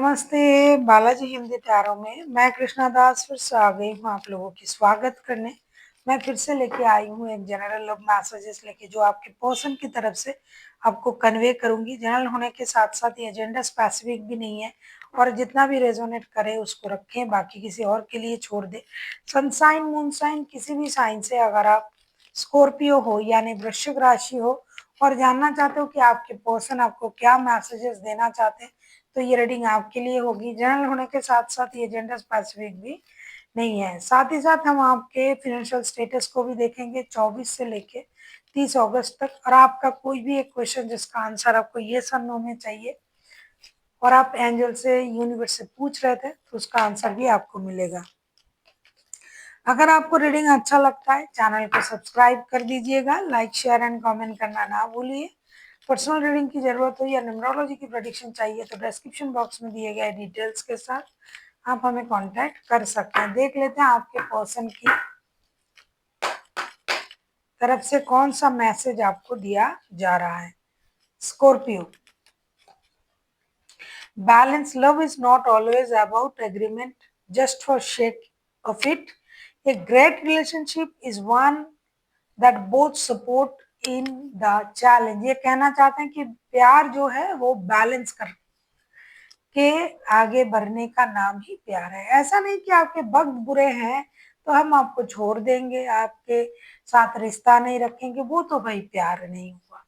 नमस्ते बालाजी हिंदी टैरो में मैं कृष्णा दास फिर से आ गई हूँ आप लोगों की स्वागत करने। मैं फिर से लेके आई हूँ एक जनरल लव मैसेजेस लेके जो आपके पर्सन की तरफ से आपको कन्वे करूंगी। जनरल होने के साथ साथ ये एजेंडा स्पेसिफिक भी नहीं है और जितना भी रेजोनेट करे उसको रखें, बाकी किसी और के लिए छोड़ दे। सनसाइन मून साइन किसी भी साइन से अगर आप स्कॉर्पियो हो यानी वृश्चिक राशि हो और जानना चाहते हो कि आपके पर्सन आपको क्या मैसेजेस देना चाहते हैं तो ये रीडिंग आपके लिए होगी। जनरल होने के साथ साथ ये जेंडर स्पेसिफिक भी नहीं है। साथ ही साथ हम आपके फाइनेंशियल स्टेटस को भी देखेंगे 24 से लेके 30 अगस्त तक। और आपका कोई भी एक क्वेश्चन जिसका आंसर आपको ये सन नो में चाहिए और आप एंजल से यूनिवर्स से पूछ रहे थे तो उसका आंसर भी आपको मिलेगा। अगर आपको रीडिंग अच्छा लगता है चैनल को सब्सक्राइब कर दीजिएगा, लाइक शेयर एंड कमेंट करना ना भूलिए। पर्सनल रीडिंग की जरूरत हो या न्यूमरोलॉजी की प्रेडिक्शन चाहिए तो डिस्क्रिप्शन बॉक्स में दिए गए डिटेल्स के साथ आप हमें कांटेक्ट कर सकते हैं। देख लेते हैं आपके पर्सन की तरफ से कौन सा मैसेज आपको दिया जा रहा है। Scorpio, balance love is not always about agreement just for shake of it. A great relationship is one that both support in the challenge. ये कहना चाहते हैं कि प्यार जो है वो बैलेंस कर के आगे बढ़ने का नाम ही प्यार है। ऐसा नहीं कि आपके वक्त बुरे हैं तो हम आपको छोड़ देंगे, आपके साथ रिश्ता नहीं रखेंगे, वो तो भाई प्यार नहीं हुआ।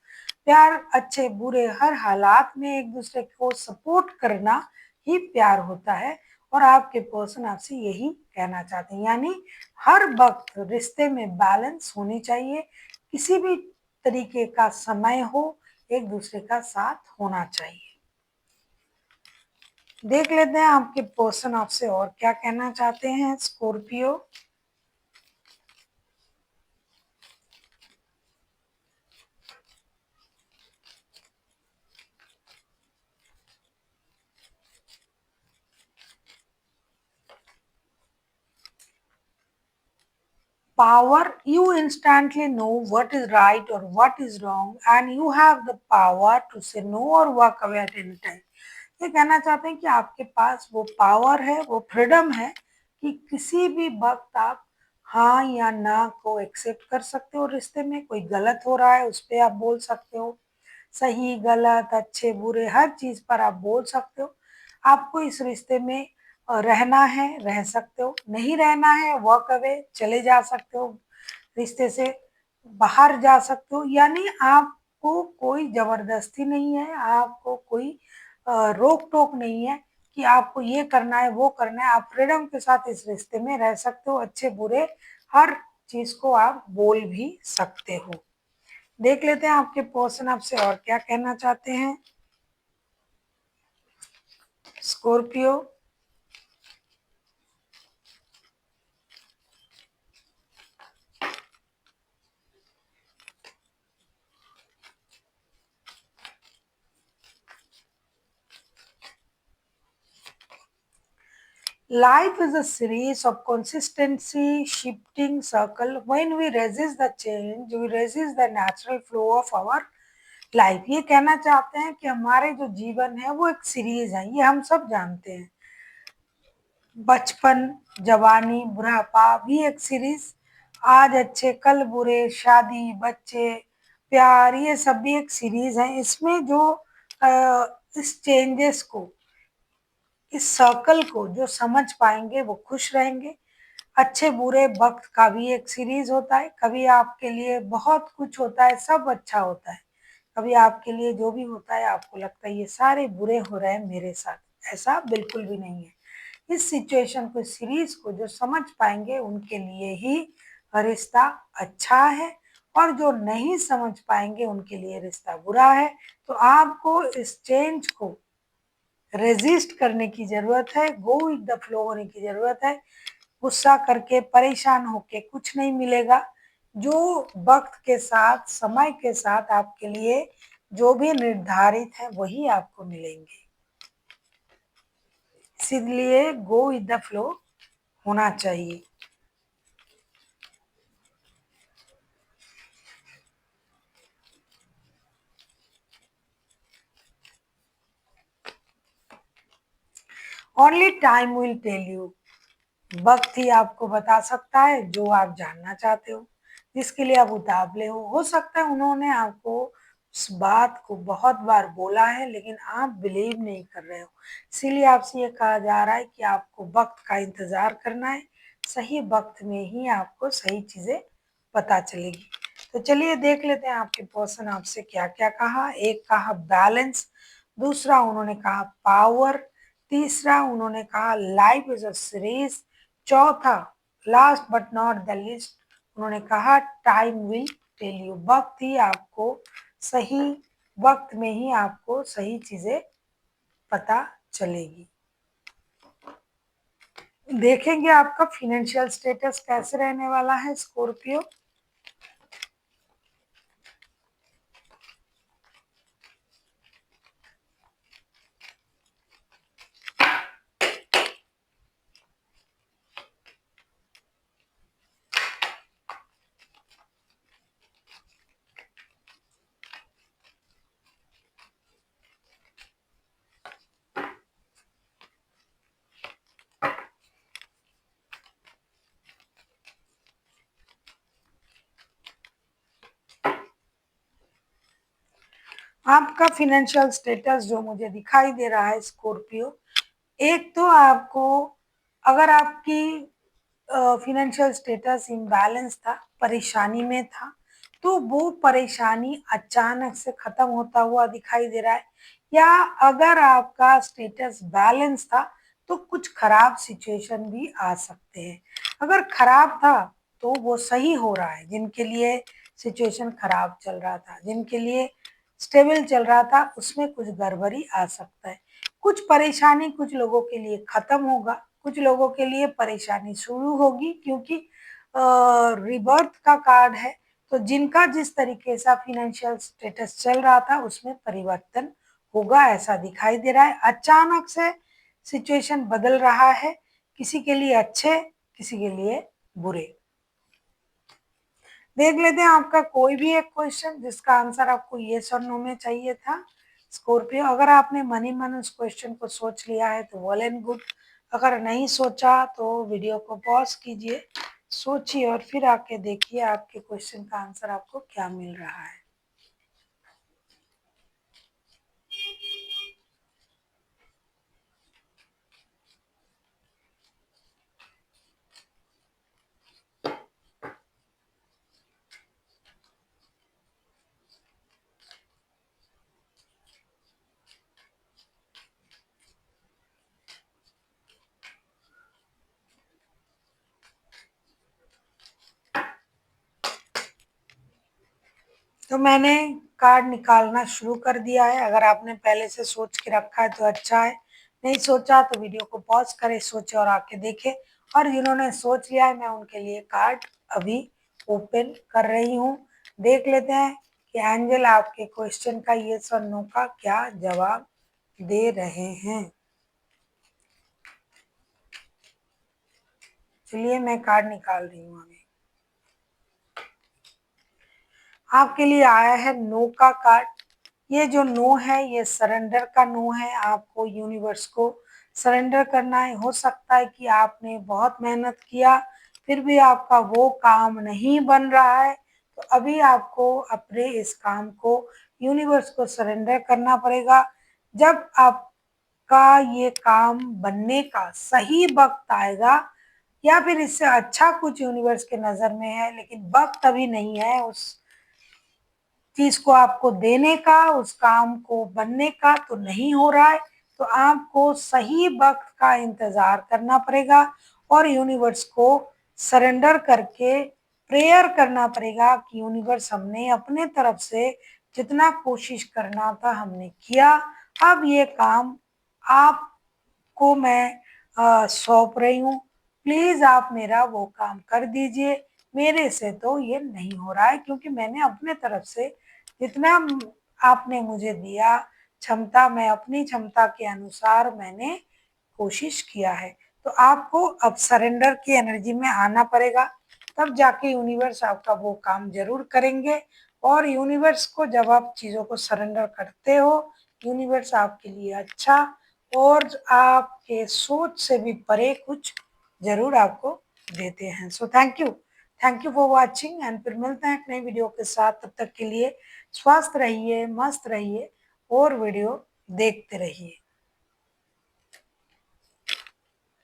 प्यार अच्छे बुरे हर हालात में एक दूसरे को सपोर्ट करना ही प्यार होता है। और आपके पर्सन आपसे यही कहना चाहते हैं, यानी हर वक्त रिश्ते में बैलेंस होनी चाहिए। किसी भी तरीके का समय हो एक दूसरे का साथ होना चाहिए। देख लेते हैं आपके पर्सन आपसे और क्या कहना चाहते हैं। Scorpio, power, you instantly know what is right or what is wrong and you have the power to say no or walk away at any time। ये कहना चाहते हैं कि आपके पास वो पावर है, वो फ्रीडम है कि किसी भी वक्त आप हाँ या ना को एक्सेप्ट कर सकते हो। रिश्ते में कोई गलत हो रहा है उस पर आप बोल सकते हो, सही गलत अच्छे बुरे हर चीज पर आप बोल सकते हो। आपको इस रिश्ते में रहना है रह सकते हो, नहीं रहना है वॉक अवे चले जा सकते हो, रिश्ते से बाहर जा सकते हो। यानी आपको कोई जबरदस्ती नहीं है, आपको कोई रोक टोक नहीं है कि आपको ये करना है वो करना है। आप फ्रीडम के साथ इस रिश्ते में रह सकते हो, अच्छे बुरे हर चीज को आप बोल भी सकते हो। देख लेते हैं आपके पर्सन आपसे और क्या कहना चाहते हैं। Scorpio, life is a series of consistency shifting circle. When we resist the change, we resist the natural flow of our life. ये कहना चाहते हैं कि हमारे जो जीवन है वो एक सीरीज है, ये हम सब जानते हैं। बचपन, जवानी, बुढ़ापा भी एक सीरीज, आज अच्छे कल बुरे, शादी, बच्चे, प्यार, ये सब भी एक सीरीज है। इसमें जो इस चेंजेस को, इस सर्कल को जो समझ पाएंगे वो खुश रहेंगे। अच्छे बुरे वक्त का भी एक सीरीज होता है। कभी आपके लिए बहुत कुछ होता है, सब अच्छा होता है, कभी आपके लिए जो भी होता है आपको लगता है ये सारे बुरे हो रहे हैं मेरे साथ, ऐसा बिल्कुल भी नहीं है। इस सिचुएशन को, सीरीज को जो समझ पाएंगे उनके लिए ही रिश्ता अच्छा है और जो नहीं समझ पाएंगे उनके लिए रिश्ता बुरा है। तो आपको इस चेंज को रेजिस्ट करने की जरूरत है, गो विद द फ्लो होने की जरूरत है। गुस्सा करके परेशान होके कुछ नहीं मिलेगा। जो वक्त के साथ समय के साथ आपके लिए जो भी निर्धारित है वही आपको मिलेंगे। इसीलिए गो विद द फ्लो होना चाहिए। Only time will tell you, वक्त ही आपको बता सकता है जो आप जानना चाहते हो, जिसके लिए आप उतावले हो सकता है उन्होंने आपको उस बात को बहुत बार बोला है लेकिन आप बिलीव नहीं कर रहे हो, इसीलिए आपसे ये कहा जा रहा है कि आपको वक्त का इंतजार करना है, सही वक्त में ही आपको सही चीजें पता चलेगी। तो चलिए देख लेते हैं आपके पर्सन आपसे क्या क्या कहा। एक कहा बैलेंस, दूसरा उन्होंने कहा पावर, तीसरा उन्होंने कहा लाइफ इज अ सीरीज, चौथा last but not the list उन्होंने कहा टाइम विल टेल यू, वक्त ही आपको सही वक्त में ही आपको सही चीजें पता चलेगी। देखेंगे आपका फिनेंशियल स्टेटस कैसे रहने वाला है स्कॉर्पियो। आपका फिनेंशियल स्टेटस जो मुझे दिखाई दे रहा है स्कॉर्पियो, एक तो आपको अगर आपकी फिनेंशियल स्टेटस इम्बैलेंस था, परेशानी में था, तो वो परेशानी अचानक से खत्म होता हुआ दिखाई दे रहा है, या अगर आपका स्टेटस बैलेंस था तो कुछ खराब सिचुएशन भी आ सकते हैं। अगर खराब था तो वो सही हो रहा है, जिनके लिए सिचुएशन खराब चल रहा था, जिनके लिए स्टेबल चल रहा था उसमें कुछ गड़बड़ी आ सकता है। कुछ परेशानी कुछ लोगों के लिए खत्म होगा, कुछ लोगों के लिए परेशानी शुरू होगी, क्योंकि रिबर्थ का कार्ड है, तो जिनका जिस तरीके से फिनेंशियल स्टेटस चल रहा था उसमें परिवर्तन होगा ऐसा दिखाई दे रहा है। अचानक से सिचुएशन बदल रहा है, किसी के लिए अच्छे किसी के लिए बुरे। देख लेते हैं आपका कोई भी एक क्वेश्चन जिसका आंसर आपको येस और नो में चाहिए था स्कॉर्पियो। अगर आपने मन ही मन उस क्वेश्चन को सोच लिया है तो वेल एंड गुड, अगर नहीं सोचा तो वीडियो को पॉज कीजिए, सोचिए और फिर आके देखिए आपके क्वेश्चन का आंसर आपको क्या मिल रहा है। तो मैंने कार्ड निकालना शुरू कर दिया है, अगर आपने पहले से सोच के रखा है तो अच्छा है, नहीं सोचा तो वीडियो को पॉज करें, सोचे और आके देखें। और जिन्होंने सोच लिया है मैं उनके लिए कार्ड अभी ओपन कर रही हूँ। देख लेते हैं कि एंजल आपके क्वेश्चन का येस और नो का क्या जवाब दे रहे हैं। चलिए मैं कार्ड निकाल रही हूँ अभी। आपके लिए आया है नो का कार्ड। ये जो नो है ये सरेंडर का नो है, आपको यूनिवर्स को सरेंडर करना है। हो सकता है कि आपने बहुत मेहनत किया फिर भी आपका वो काम नहीं बन रहा है, तो अभी आपको अपने इस काम को यूनिवर्स को सरेंडर करना पड़ेगा। जब आपका ये काम बनने का सही वक्त आएगा, या फिर इससे अच्छा कुछ यूनिवर्स के नज़र में है लेकिन वक्त अभी नहीं है उस चीज को आपको देने का, उस काम को बनने का, तो नहीं हो रहा है, तो आपको सही वक्त का इंतजार करना पड़ेगा और यूनिवर्स को सरेंडर करके प्रेयर करना पड़ेगा कि यूनिवर्स हमने अपने तरफ से जितना कोशिश करना था हमने किया, अब ये काम आपको मैं सौंप रही हूँ, प्लीज आप मेरा वो काम कर दीजिए। मेरे से तो ये नहीं हो रहा है क्योंकि मैंने अपने तरफ से जितना आपने मुझे दिया क्षमता, मैं अपनी क्षमता के अनुसार मैंने कोशिश किया है। तो आपको अब सरेंडर की एनर्जी में आना पड़ेगा, तब जाके यूनिवर्स आपका वो काम जरूर करेंगे। और यूनिवर्स को जब आप चीज़ों को सरेंडर करते हो, यूनिवर्स आपके लिए अच्छा और आपके सोच से भी परे कुछ ज़रूर आपको देते हैं। So thank you for watching and फिर मिलते हैं एक नई वीडियो के साथ। तब तक के लिए स्वस्थ रहिए, मस्त रहिए और वीडियो देखते रहिए।